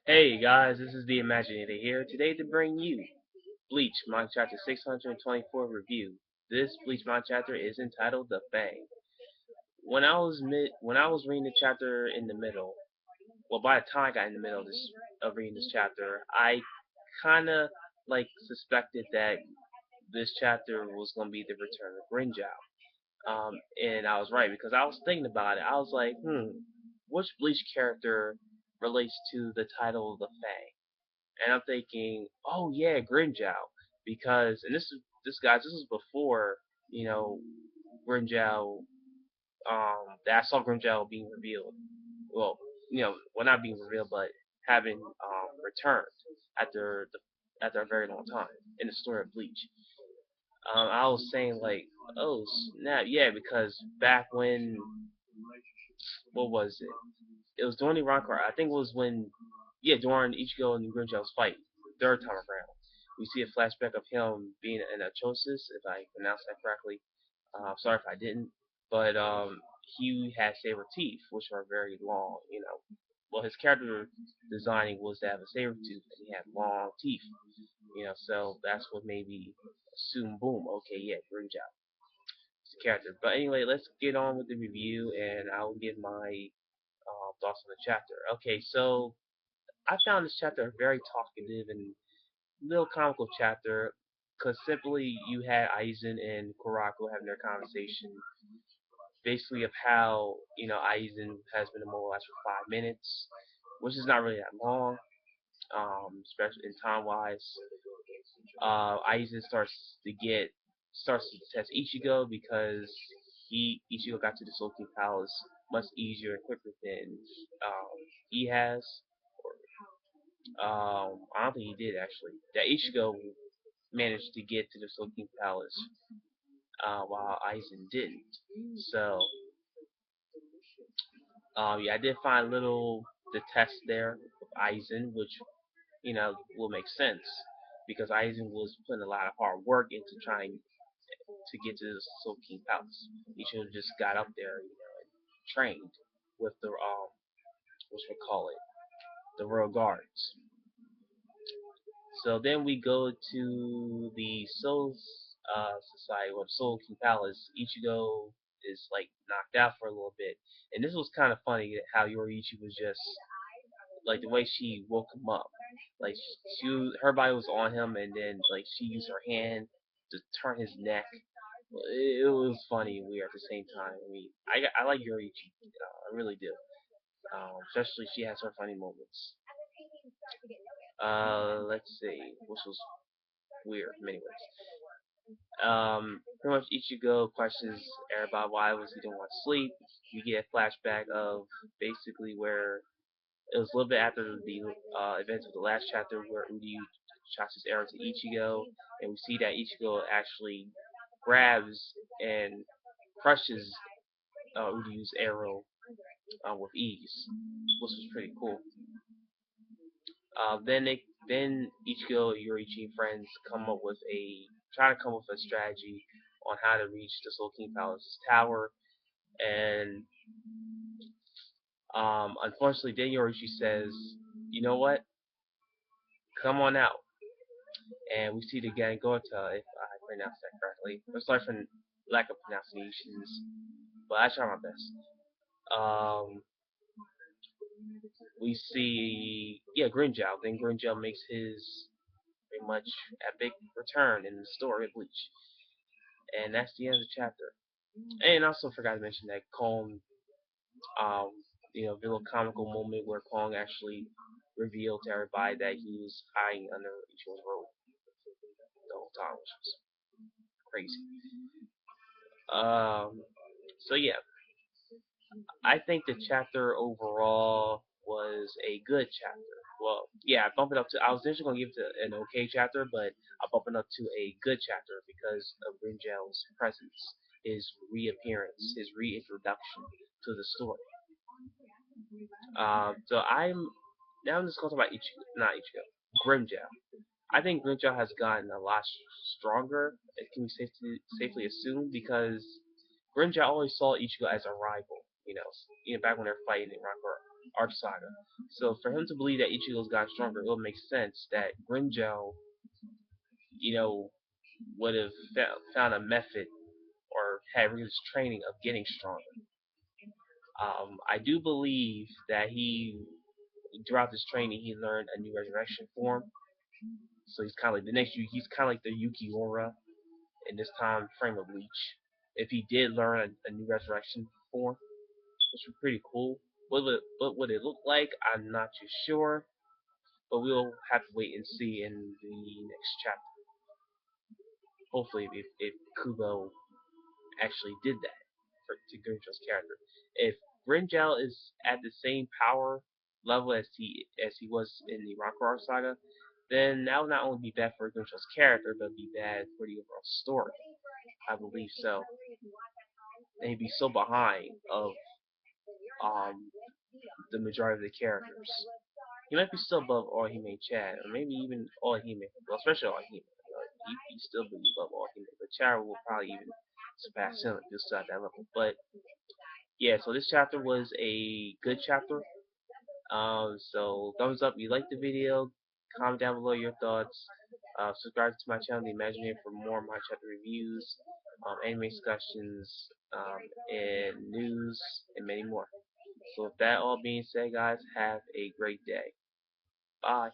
Hey guys, this is the Imaginator here today to bring you Bleach Manga Chapter 624 review. This Bleach Manga chapter is entitled The Fang. When I was reading the chapter in the middle, well by the time I got in the middle of reading this chapter, I kinda suspected that this chapter was gonna be the return of Grimmjow. And I was right because I was thinking about it. I was like, which Bleach character relates to the title of the Fang? And I'm thinking, oh yeah, Grimmjow, because this is before you know Grimmjow, that I saw Grimmjow being revealed. Well, well not being revealed, but having returned after after a very long time in the story of Bleach. I was saying like, oh snap, yeah, because back when what was it? It was during the Rancor. I think it was when, yeah, during Ichigo and Grimmjow's fight, third time around. We see a flashback of him being in a chosis, if I pronounced that correctly. Sorry if I didn't. But he had saber teeth, which are very long. Well, his character designing was to have a saber tooth, and he had long teeth. So that's what made me assume, boom, okay, yeah, Grimmjow, his character. But anyway, let's get on with the review, and I'll give my thoughts on the chapter. Okay, so I found this chapter very talkative and little comical chapter because simply you had Aizen and Kurako having their conversation, basically of how Aizen has been immobilized for 5 minutes, which is not really that long, especially in time wise. Aizen starts to test Ichigo because Ichigo got to the Soul King Palace much easier and quicker than he has. I don't think he did actually. That Ichigo managed to get to the Soul King Palace while Aizen didn't. So yeah, I did find little the test there with Aizen, which will make sense because Aizen was putting a lot of hard work into trying to get to the Soul King Palace. He should have just got up there, and trained with the what we call it, the Royal Guards. So then we go to the Soul Society or Soul King Palace. Ichigo is like knocked out for a little bit, and this was kind of funny how Yoriichi was just like the way she woke him up. Like her body was on him, and then like she used her hand to turn his neck. It was funny and weird at the same time. I mean, I like Yoriichi, I really do. Especially she has her funny moments. Let's see, which was weird in many ways. Pretty much Ichigo questions everybody why was he didn't want to sleep. We get a flashback of basically where it was a little bit after the events of the last chapter where Uryu shots his arrow to Ichigo, and we see that Ichigo actually grabs and crushes Uryu's arrow with ease, which was pretty cool. Then Ichigo, Yoriichi, and friends try to come up with a strategy on how to reach the Soul King Palace's tower, and unfortunately, then Yoriichi says, "You know what? Come on out." And we see the Gangota, if I pronounce that correctly. I'm sorry for lack of pronunciations, but I try my best. Um, we see, yeah, Grimmjow. Then Grimmjow makes his pretty much epic return in the story of Bleach, and that's the end of the chapter. And also forgot to mention that Kong, um, the little comical moment where Kong actually revealed to everybody that he was hiding under Ichigo's robe the whole time, which was crazy. Um, so yeah, I think the chapter overall was a good chapter. Well, yeah, I bumped it up to. I was initially gonna give it an okay chapter, but I bumped it up to a good chapter because of Ringel's presence, his reappearance, his reintroduction to the story. So I'm just going to talk about Ichigo, not Ichigo, Grimmjow. I think Grimmjow has gotten a lot stronger. It can be safely assumed because Grimmjow always saw Ichigo as a rival. Back when they were fighting in Rock. Arc Saga. So for him to believe that Ichigo's gotten stronger, it would make sense that Grimmjow, you know, would have found a method or had his training of getting stronger. I do believe that throughout this training, he learned a new resurrection form. So he's kind of like he's kind of like the Yukiora in this time frame of Bleach. If he did learn a new resurrection form, which would be pretty cool. What would it look like? I'm not too sure, but we'll have to wait and see in the next chapter. Hopefully, if Kubo actually did that to Grimmjow's character. If Grimmjow is at the same power level as he was in the Rockroar saga, then that would not only be bad for Grimmjow's character, but be bad for the overall story. I believe so. And he'd be so behind of um the majority of the characters. He might be still above All-Hime Chad, or maybe even All-Hime, well, especially All-Hime. He'd still be above All-Hime, but Chad will probably even surpass him if he's still at that level. But yeah, so this chapter was a good chapter. So thumbs up if you liked the video. Comment down below your thoughts. Subscribe to my channel, The Imagineer, for more my chapter reviews, anime discussions, and news, and many more. So with that all being said, guys, have a great day. Bye.